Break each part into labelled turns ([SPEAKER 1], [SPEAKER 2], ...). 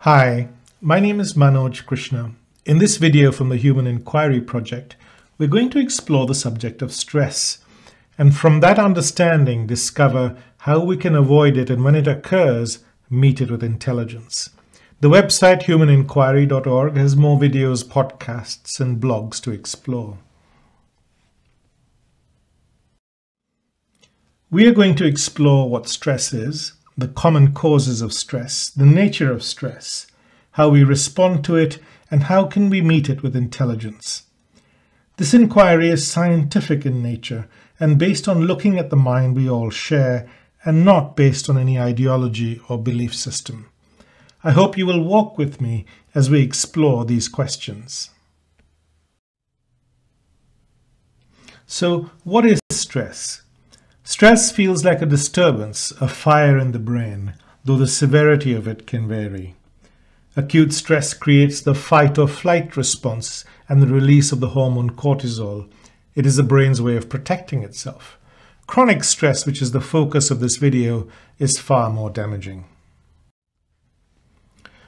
[SPEAKER 1] Hi, my name is Manoj Krishna. In this video from the Human Enquiry project, we're going to explore the subject of stress, and from that understanding discover how we can avoid it, and when it occurs, meet it with intelligence. The website humanenquiry.org has more videos, podcasts, and blogs to explore. We are going to explore what stress is, the common causes of stress, the nature of stress, how we respond to it, and how can we meet it with intelligence. This inquiry is scientific in nature and based on looking at the mind we all share and not based on any ideology or belief system. I hope you will walk with me as we explore these questions. So, what is stress? Stress feels like a disturbance, a fire in the brain, though the severity of it can vary. Acute stress creates the fight or flight response and the release of the hormone cortisol. It is the brain's way of protecting itself. Chronic stress, which is the focus of this video, is far more damaging.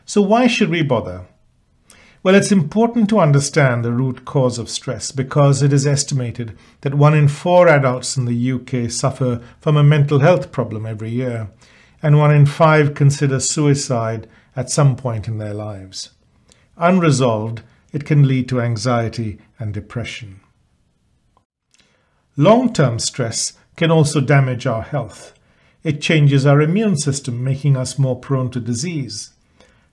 [SPEAKER 1] So why should we bother? Well, it's important to understand the root cause of stress because it is estimated that 1 in 4 adults in the UK suffer from a mental health problem every year, and 1 in 5 consider suicide at some point in their lives. Unresolved, it can lead to anxiety and depression. Long-term stress can also damage our health. It changes our immune system, making us more prone to disease.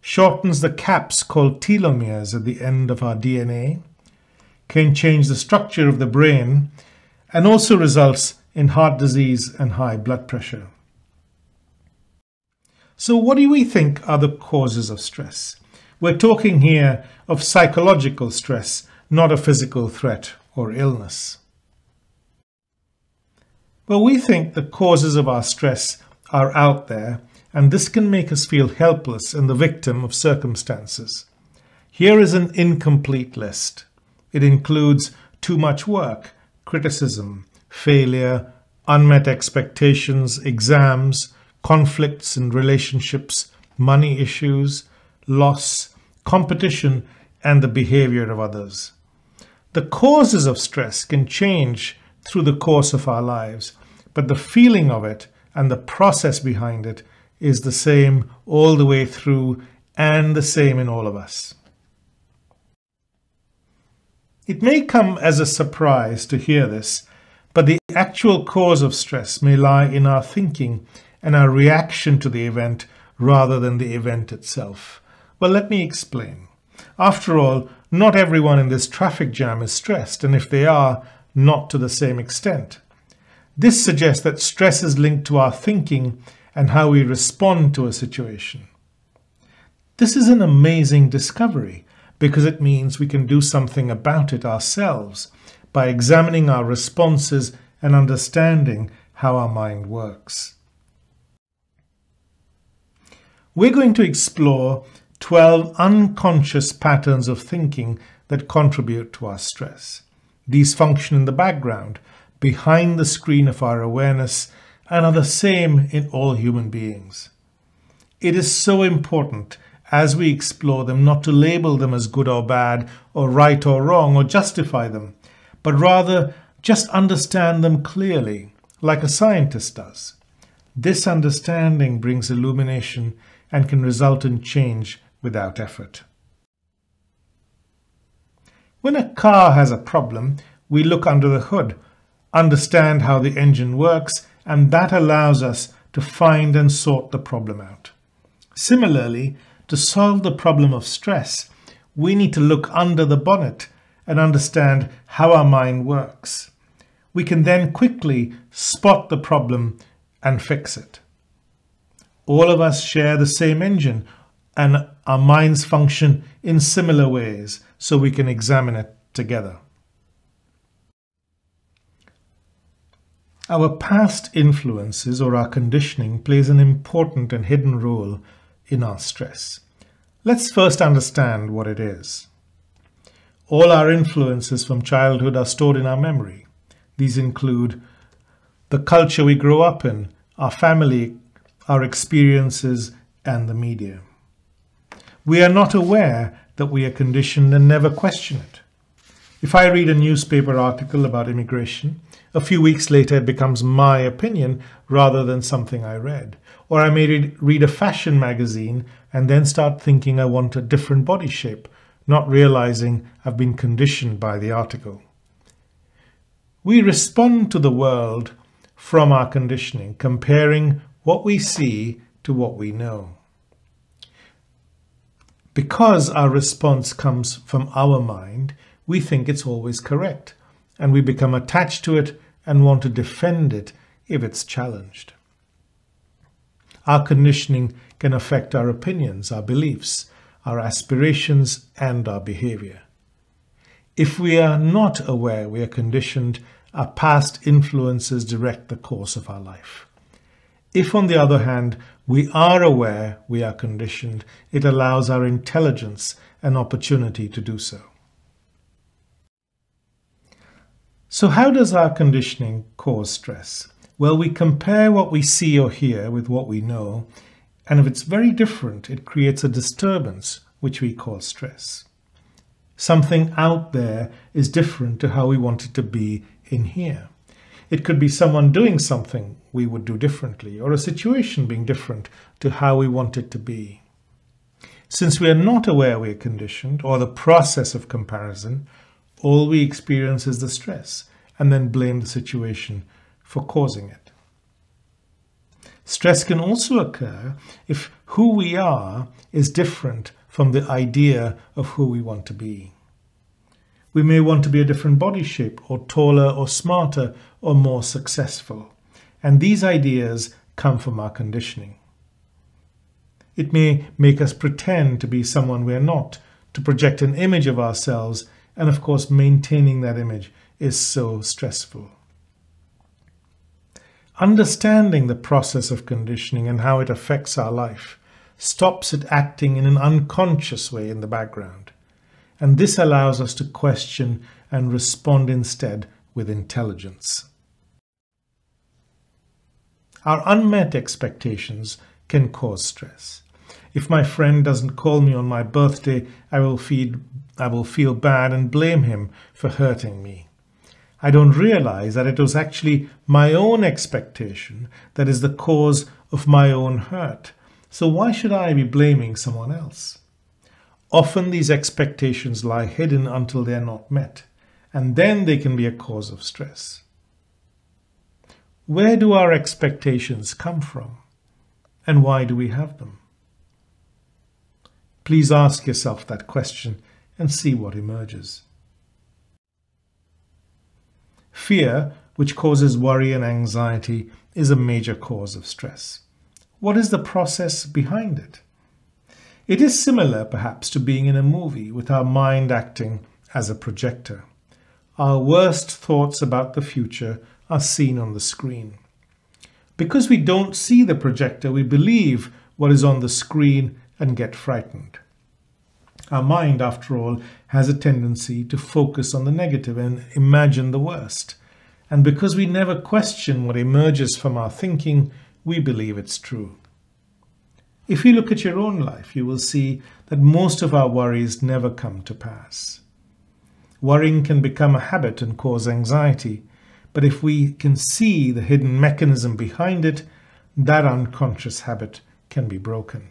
[SPEAKER 1] Shortens the caps called telomeres at the end of our DNA, can change the structure of the brain, and also results in heart disease and high blood pressure. So what do we think are the causes of stress? We're talking here of psychological stress, not a physical threat or illness. Well, we think the causes of our stress are out there, and this can make us feel helpless and the victim of circumstances. Here is an incomplete list. It includes too much work, criticism, failure, unmet expectations, exams, conflicts in relationships, money issues, loss, competition, and the behavior of others. The causes of stress can change through the course of our lives, but the feeling of it and the process behind it is the same all the way through and the same in all of us. It may come as a surprise to hear this, but the actual cause of stress may lie in our thinking and our reaction to the event rather than the event itself. Well, let me explain. After all, not everyone in this traffic jam is stressed, and if they are, not to the same extent. This suggests that stress is linked to our thinking and how we respond to a situation. This is an amazing discovery because it means we can do something about it ourselves by examining our responses and understanding how our mind works. We're going to explore 12 unconscious patterns of thinking that contribute to our stress. These function in the background, behind the screen of our awareness, and are the same in all human beings. It is so important as we explore them not to label them as good or bad, or right or wrong, or justify them, but rather just understand them clearly, like a scientist does. This understanding brings illumination and can result in change without effort. When a car has a problem, we look under the hood, understand how the engine works, and that allows us to find and sort the problem out. Similarly, to solve the problem of stress, we need to look under the bonnet and understand how our mind works. We can then quickly spot the problem and fix it. All of us share the same engine, and our minds function in similar ways, so we can examine it together. Our past influences or our conditioning plays an important and hidden role in our stress. Let's first understand what it is. All our influences from childhood are stored in our memory. These include the culture we grow up in, our family, our experiences, and the media. We are not aware that we are conditioned and never question it. If I read a newspaper article about immigration, a few weeks later it becomes my opinion rather than something I read. Or I may read a fashion magazine and then start thinking I want a different body shape, not realizing I've been conditioned by the article. We respond to the world from our conditioning, comparing what we see to what we know. Because our response comes from our mind, we think it's always correct, and we become attached to it and want to defend it if it's challenged. Our conditioning can affect our opinions, our beliefs, our aspirations, and our behavior. If we are not aware we are conditioned, our past influences direct the course of our life. If, on the other hand, we are aware we are conditioned, it allows our intelligence an opportunity to do so. So how does our conditioning cause stress? Well, we compare what we see or hear with what we know, and if it's very different, it creates a disturbance, which we call stress. Something out there is different to how we want it to be in here. It could be someone doing something we would do differently, or a situation being different to how we want it to be. Since we are not aware we are conditioned, or the process of comparison, all we experience is the stress, and then blame the situation for causing it. Stress can also occur if who we are is different from the idea of who we want to be. We may want to be a different body shape, or taller, or smarter, or more successful. And these ideas come from our conditioning. It may make us pretend to be someone we are not, to project an image of ourselves, and of course maintaining that image is so stressful. Understanding the process of conditioning and how it affects our life stops it acting in an unconscious way in the background. And this allows us to question and respond instead with intelligence. Our unmet expectations can cause stress. If my friend doesn't call me on my birthday, I will feel bad and blame him for hurting me. I don't realize that it was actually my own expectation that is the cause of my own hurt. So why should I be blaming someone else? Often these expectations lie hidden until they are not met, and then they can be a cause of stress. Where do our expectations come from, and why do we have them? Please ask yourself that question and see what emerges. Fear, which causes worry and anxiety, is a major cause of stress. What is the process behind it? It is similar, perhaps, to being in a movie with our mind acting as a projector. Our worst thoughts about the future are seen on the screen. Because we don't see the projector, we believe what is on the screen and get frightened. Our mind, after all, has a tendency to focus on the negative and imagine the worst. And because we never question what emerges from our thinking, we believe it's true. If you look at your own life, you will see that most of our worries never come to pass. Worrying can become a habit and cause anxiety, but if we can see the hidden mechanism behind it, that unconscious habit can be broken.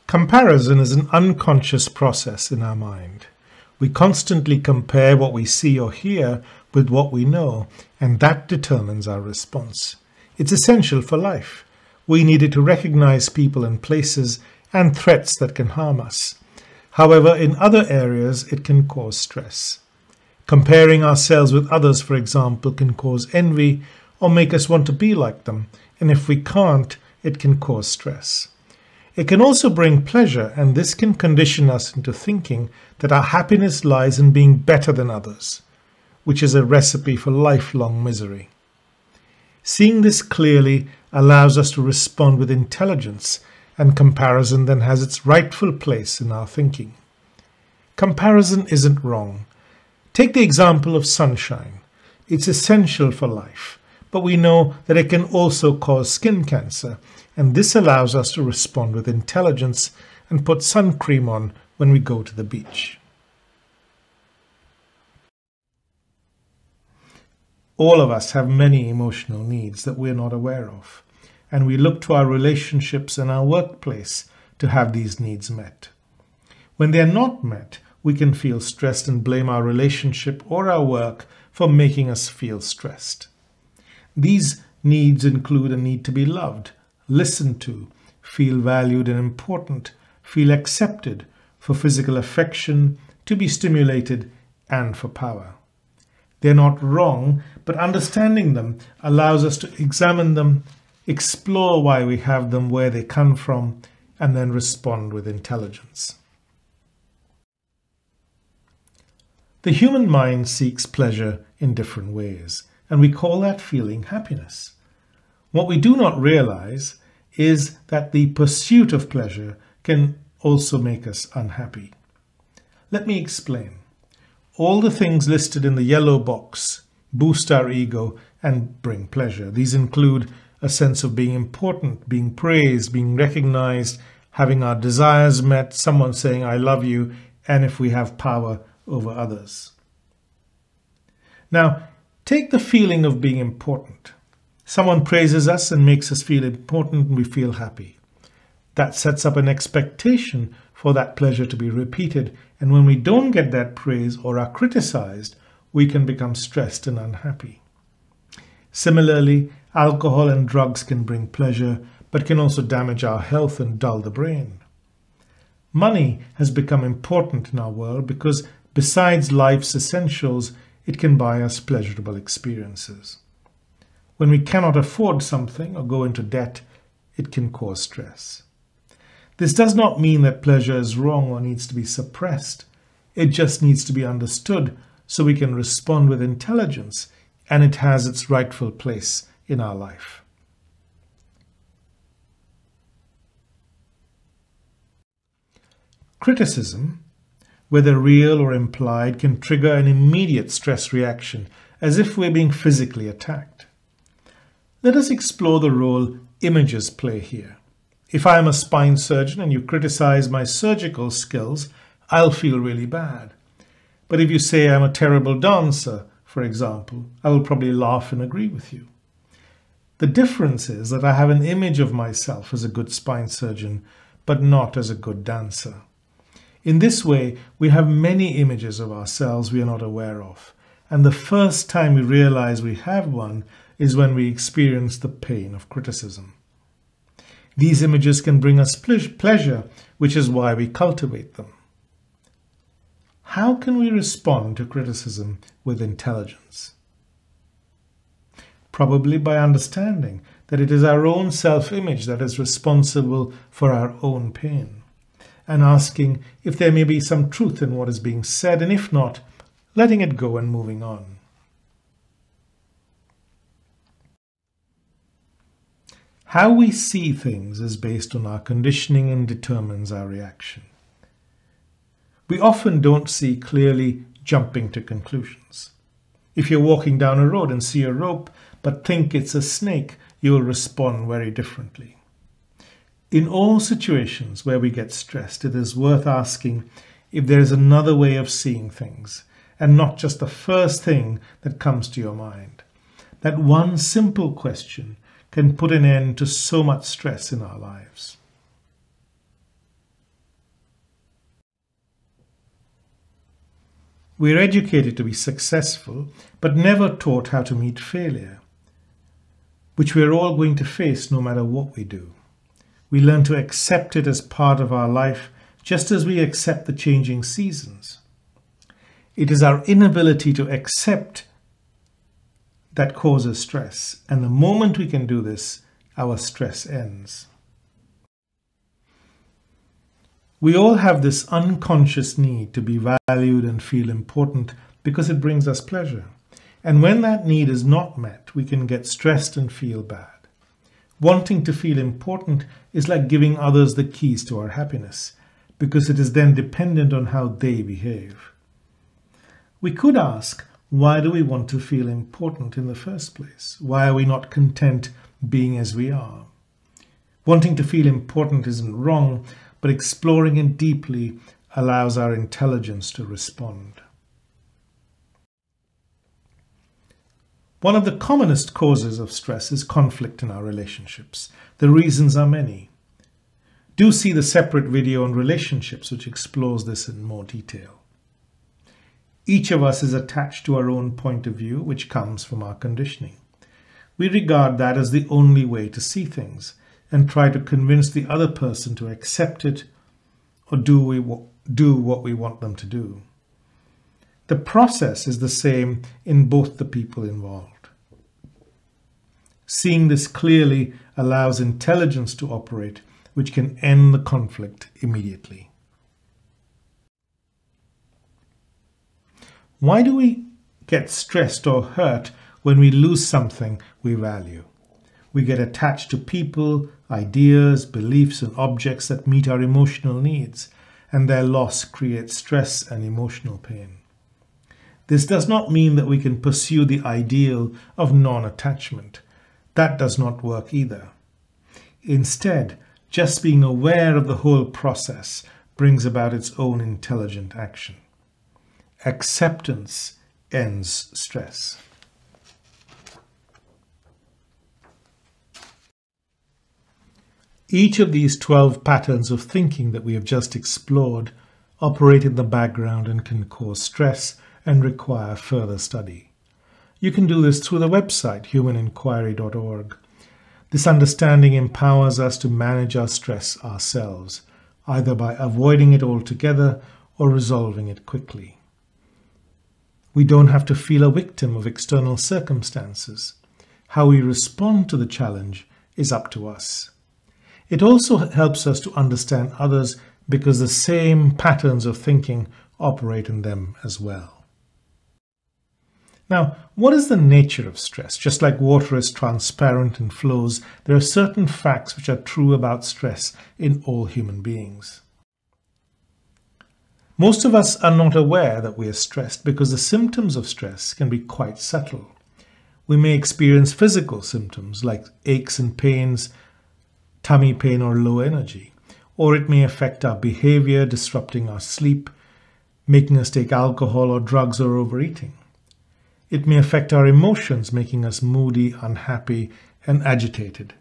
[SPEAKER 1] Comparison is an unconscious process in our mind. We constantly compare what we see or hear with what we know, and that determines our response. It's essential for life. We need it to recognize people and places and threats that can harm us. However, in other areas, it can cause stress. Comparing ourselves with others, for example, can cause envy or make us want to be like them, and if we can't, it can cause stress. It can also bring pleasure, and this can condition us into thinking that our happiness lies in being better than others, which is a recipe for lifelong misery. Seeing this clearly allows us to respond with intelligence, and comparison then has its rightful place in our thinking. Comparison isn't wrong. Take the example of sunshine. It's essential for life, but we know that it can also cause skin cancer, and this allows us to respond with intelligence and put sun cream on when we go to the beach. All of us have many emotional needs that we're not aware of, and we look to our relationships and our workplace to have these needs met. When they're not met, we can feel stressed and blame our relationship or our work for making us feel stressed. These needs include a need to be loved, listened to, feel valued and important, feel accepted, for physical affection, to be stimulated, and for power. They're not wrong, but understanding them allows us to examine them, explore why we have them, where they come from, and then respond with intelligence. The human mind seeks pleasure in different ways, and we call that feeling happiness. What we do not realize is that the pursuit of pleasure can also make us unhappy. Let me explain. All the things listed in the yellow box boost our ego and bring pleasure. These include a sense of being important, being praised, being recognized, having our desires met, someone saying, "I love you," and if we have power over others. Now, take the feeling of being important. Someone praises us and makes us feel important and we feel happy. That sets up an expectation for that pleasure to be repeated, and when we don't get that praise or are criticized, we can become stressed and unhappy. Similarly, alcohol and drugs can bring pleasure, but can also damage our health and dull the brain. Money has become important in our world because besides life's essentials, it can buy us pleasurable experiences. When we cannot afford something or go into debt, it can cause stress. This does not mean that pleasure is wrong or needs to be suppressed. It just needs to be understood so we can respond with intelligence, and it has its rightful place in our life. Criticism, whether real or implied, can trigger an immediate stress reaction, as if we're being physically attacked. Let us explore the role images play here. If I am a spine surgeon and you criticize my surgical skills, I'll feel really bad. But if you say I'm a terrible dancer, for example, I will probably laugh and agree with you. The difference is that I have an image of myself as a good spine surgeon, but not as a good dancer. In this way, we have many images of ourselves we are not aware of, and the first time we realize we have one is when we experience the pain of criticism. These images can bring us pleasure, which is why we cultivate them. How can we respond to criticism with intelligence? Probably by understanding that it is our own self-image that is responsible for our own pain, and asking if there may be some truth in what is being said, and if not, letting it go and moving on. How we see things is based on our conditioning and determines our reaction. We often don't see clearly, jumping to conclusions. If you're walking down a road and see a rope but think it's a snake, you will respond very differently. In all situations where we get stressed, it is worth asking if there is another way of seeing things, and not just the first thing that comes to your mind. That one simple question can put an end to so much stress in our lives. We are educated to be successful, but never taught how to meet failure, which we are all going to face no matter what we do. We learn to accept it as part of our life, just as we accept the changing seasons. It is our inability to accept that causes stress, and the moment we can do this, our stress ends. We all have this unconscious need to be valued and feel important because it brings us pleasure. And when that need is not met, we can get stressed and feel bad. Wanting to feel important is like giving others the keys to our happiness, because it is then dependent on how they behave. We could ask, Why do we want to feel important in the first place? Why are we not content being as we are? Wanting to feel important isn't wrong, but exploring it deeply allows our intelligence to respond. One of the commonest causes of stress is conflict in our relationships. The reasons are many. Do see the separate video on relationships which explores this in more detail. Each of us is attached to our own point of view, which comes from our conditioning. We regard that as the only way to see things and try to convince the other person to accept it or do what we want them to do. The process is the same in both the people involved. Seeing this clearly allows intelligence to operate, which can end the conflict immediately. Why do we get stressed or hurt when we lose something we value? We get attached to people, ideas, beliefs, and objects that meet our emotional needs, and their loss creates stress and emotional pain. This does not mean that we can pursue the ideal of non-attachment. That does not work either. Instead, just being aware of the whole process brings about its own intelligent action. Acceptance ends stress. Each of these 12 patterns of thinking that we have just explored operate in the background and can cause stress and require further study. You can do this through the website humanenquiry.org. This understanding empowers us to manage our stress ourselves, either by avoiding it altogether or resolving it quickly. We don't have to feel a victim of external circumstances. How we respond to the challenge is up to us. It also helps us to understand others because the same patterns of thinking operate in them as well. Now, what is the nature of stress? Just like water is transparent and flows, there are certain facts which are true about stress in all human beings. Most of us are not aware that we are stressed because the symptoms of stress can be quite subtle. We may experience physical symptoms like aches and pains, tummy pain or low energy, or it may affect our behavior, disrupting our sleep, making us take alcohol or drugs or overeating. It may affect our emotions, making us moody, unhappy, and agitated.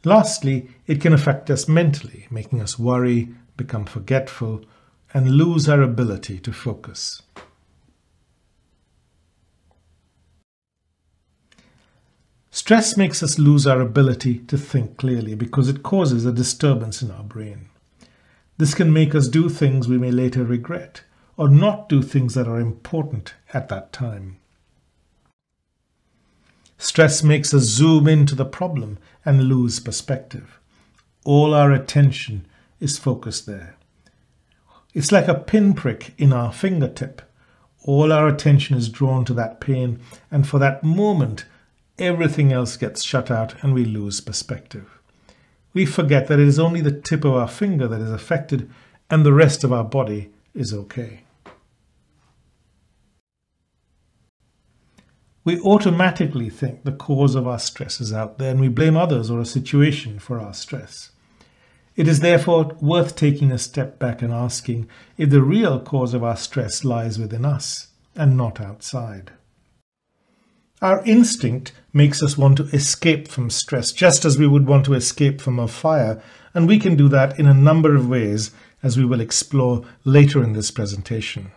[SPEAKER 1] Lastly, it can affect us mentally, making us worry, become forgetful, and lose our ability to focus. Stress makes us lose our ability to think clearly because it causes a disturbance in our brain. This can make us do things we may later regret, or not do things that are important at that time. Stress makes us zoom into the problem and lose perspective. All our attention is focused there. It's like a pinprick in our fingertip. All our attention is drawn to that pain, and for that moment, everything else gets shut out and we lose perspective. We forget that it is only the tip of our finger that is affected and the rest of our body is okay. We automatically think the cause of our stress is out there and we blame others or a situation for our stress. It is therefore worth taking a step back and asking if the real cause of our stress lies within us and not outside. Our instinct makes us want to escape from stress just as we would want to escape from a fire, and we can do that in a number of ways as we will explore later in this presentation.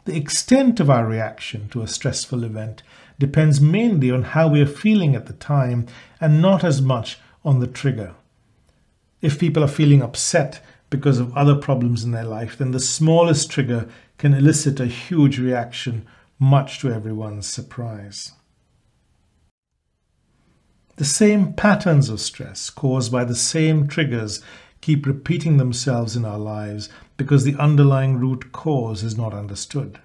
[SPEAKER 1] The extent of our reaction to a stressful event depends mainly on how we are feeling at the time and not as much on the trigger. If people are feeling upset because of other problems in their life, then the smallest trigger can elicit a huge reaction, much to everyone's surprise. The same patterns of stress caused by the same triggers keep repeating themselves in our lives because the underlying root cause is not understood.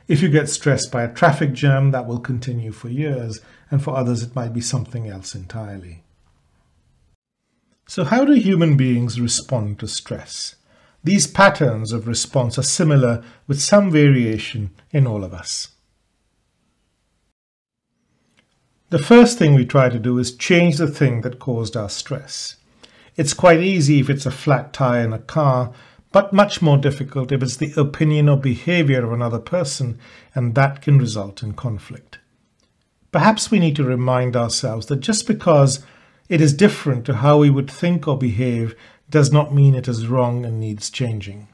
[SPEAKER 1] If you get stressed by a traffic jam, that will continue for years, and for others it might be something else entirely. So how do human beings respond to stress? These patterns of response are similar with some variation in all of us. The first thing we try to do is change the thing that caused our stress. It's quite easy if it's a flat tire in a car, but much more difficult if it's the opinion or behavior of another person, and that can result in conflict. Perhaps we need to remind ourselves that just because it is different to how we would think or behave does not mean it is wrong and needs changing.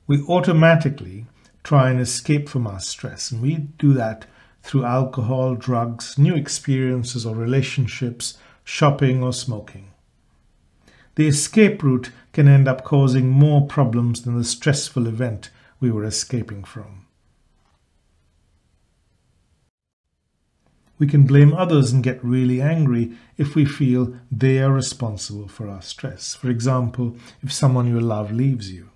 [SPEAKER 1] We automatically try and escape from our stress, and we do that through alcohol, drugs, new experiences or relationships, shopping or smoking. The escape route can end up causing more problems than the stressful event we were escaping from. We can blame others and get really angry if we feel they are responsible for our stress. For example, if someone you love leaves you.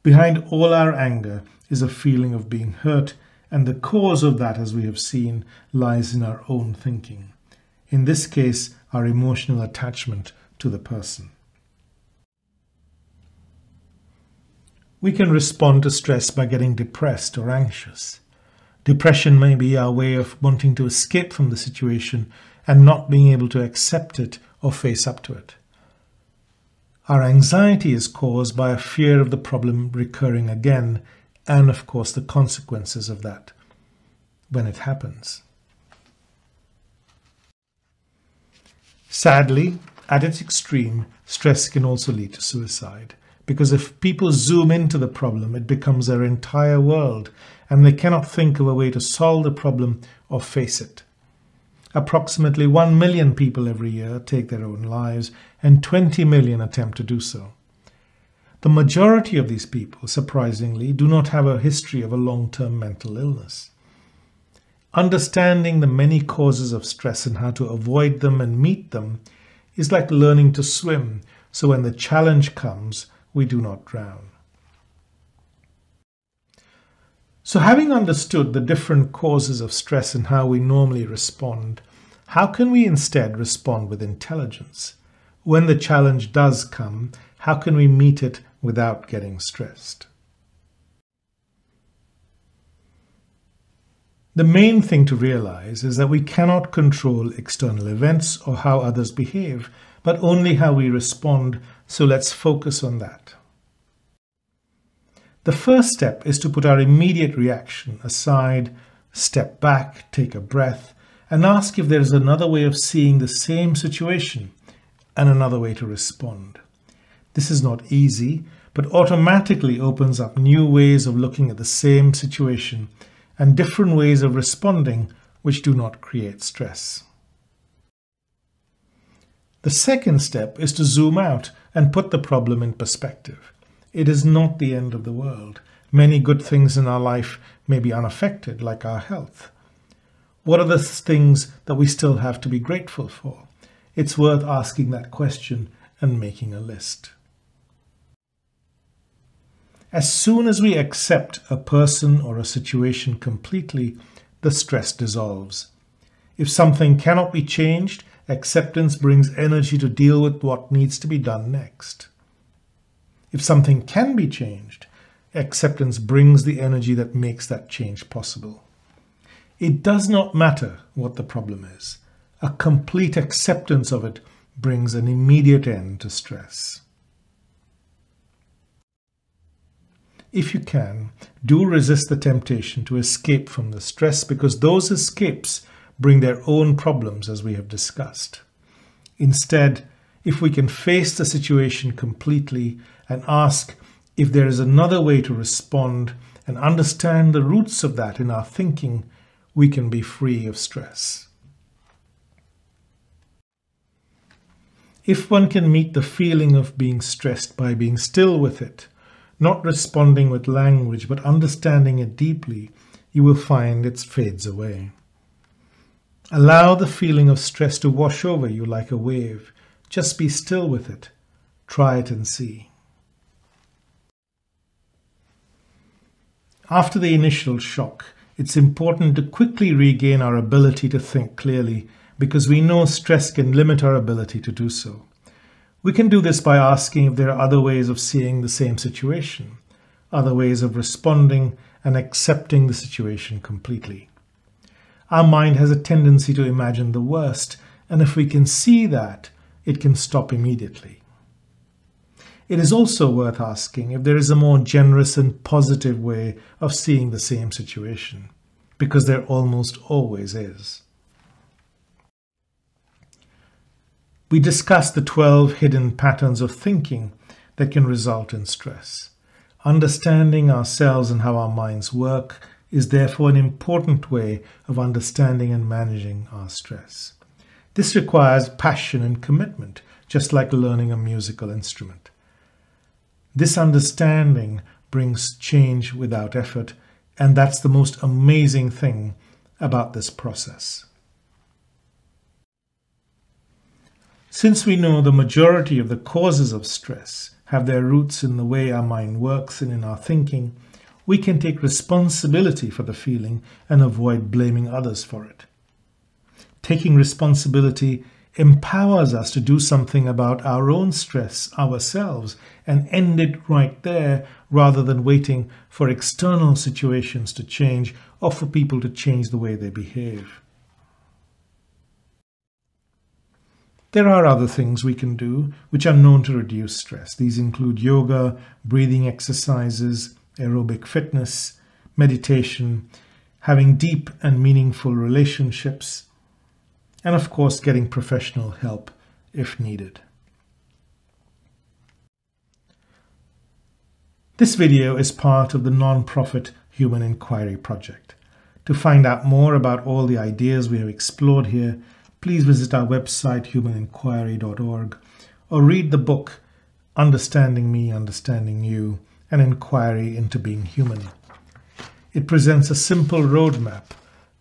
[SPEAKER 1] Behind all our anger is a feeling of being hurt, and the cause of that, as we have seen, lies in our own thinking. In this case, our emotional attachment to the person. We can respond to stress by getting depressed or anxious. Depression may be our way of wanting to escape from the situation and not being able to accept it or face up to it. Our anxiety is caused by a fear of the problem recurring again, and of course the consequences of that when it happens. Sadly, at its extreme, stress can also lead to suicide, because if people zoom into the problem, it becomes their entire world, and they cannot think of a way to solve the problem or face it. Approximately 1 million people every year take their own lives, and 20 million attempt to do so. The majority of these people, surprisingly, do not have a history of a long-term mental illness. Understanding the many causes of stress and how to avoid them and meet them is like learning to swim, so when the challenge comes, we do not drown. So having understood the different causes of stress and how we normally respond, how can we instead respond with intelligence? When the challenge does come, how can we meet it without getting stressed? The main thing to realize is that we cannot control external events or how others behave, but only how we respond, so let's focus on that. The first step is to put our immediate reaction aside, step back, take a breath, and ask if there is another way of seeing the same situation and another way to respond. This is not easy, but automatically opens up new ways of looking at the same situation and different ways of responding which do not create stress. The second step is to zoom out and put the problem in perspective. It is not the end of the world. Many good things in our life may be unaffected, like our health. What are the things that we still have to be grateful for? It's worth asking that question and making a list. As soon as we accept a person or a situation completely, the stress dissolves. If something cannot be changed, acceptance brings energy to deal with what needs to be done next. If something can be changed, acceptance brings the energy that makes that change possible. It does not matter what the problem is. A complete acceptance of it brings an immediate end to stress. If you can, do resist the temptation to escape from the stress, because those escapes bring their own problems, as we have discussed. Instead, if we can face the situation completely and ask if there is another way to respond and understand the roots of that in our thinking, we can be free of stress. If one can meet the feeling of being stressed by being still with it, not responding with language but understanding it deeply, you will find it fades away. Allow the feeling of stress to wash over you like a wave. Just be still with it. Try it and see. After the initial shock, it's important to quickly regain our ability to think clearly, because we know stress can limit our ability to do so. We can do this by asking if there are other ways of seeing the same situation, other ways of responding and accepting the situation completely. Our mind has a tendency to imagine the worst, and if we can see that, it can stop immediately. It is also worth asking if there is a more generous and positive way of seeing the same situation, because there almost always is. We discussed the 12 hidden patterns of thinking that can result in stress. Understanding ourselves and how our minds work is therefore an important way of understanding and managing our stress. This requires passion and commitment, just like learning a musical instrument. This understanding brings change without effort, and that's the most amazing thing about this process. Since we know the majority of the causes of stress have their roots in the way our mind works and in our thinking, we can take responsibility for the feeling and avoid blaming others for it. Taking responsibility empowers us to do something about our own stress ourselves and end it right there, rather than waiting for external situations to change or for people to change the way they behave. There are other things we can do which are known to reduce stress. These include yoga, breathing exercises, aerobic fitness, meditation, having deep and meaningful relationships, and of course getting professional help if needed. This video is part of the non-profit Human Enquiry project. To find out more about all the ideas we have explored here, please visit our website humanenquiry.org or read the book Understanding Me, Understanding You, An Inquiry into Being Human. It presents a simple roadmap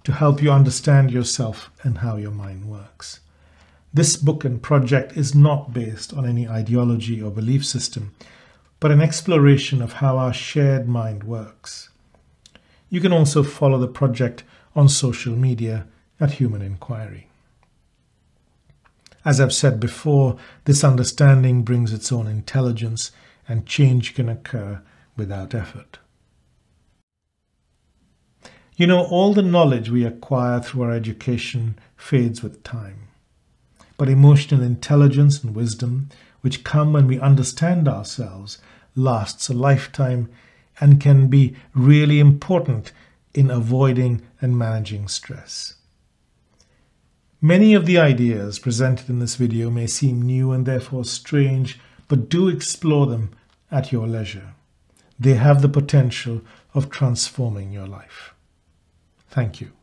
[SPEAKER 1] to help you understand yourself and how your mind works. This book and project is not based on any ideology or belief system, but an exploration of how our shared mind works. You can also follow the project on social media at Human Enquiry. As I've said before, this understanding brings its own intelligence, and change can occur without effort. You know, all the knowledge we acquire through our education fades with time. But emotional intelligence and wisdom, which come when we understand ourselves, lasts a lifetime and can be really important in avoiding and managing stress. Many of the ideas presented in this video may seem new and therefore strange, but do explore them at your leisure. They have the potential of transforming your life. Thank you.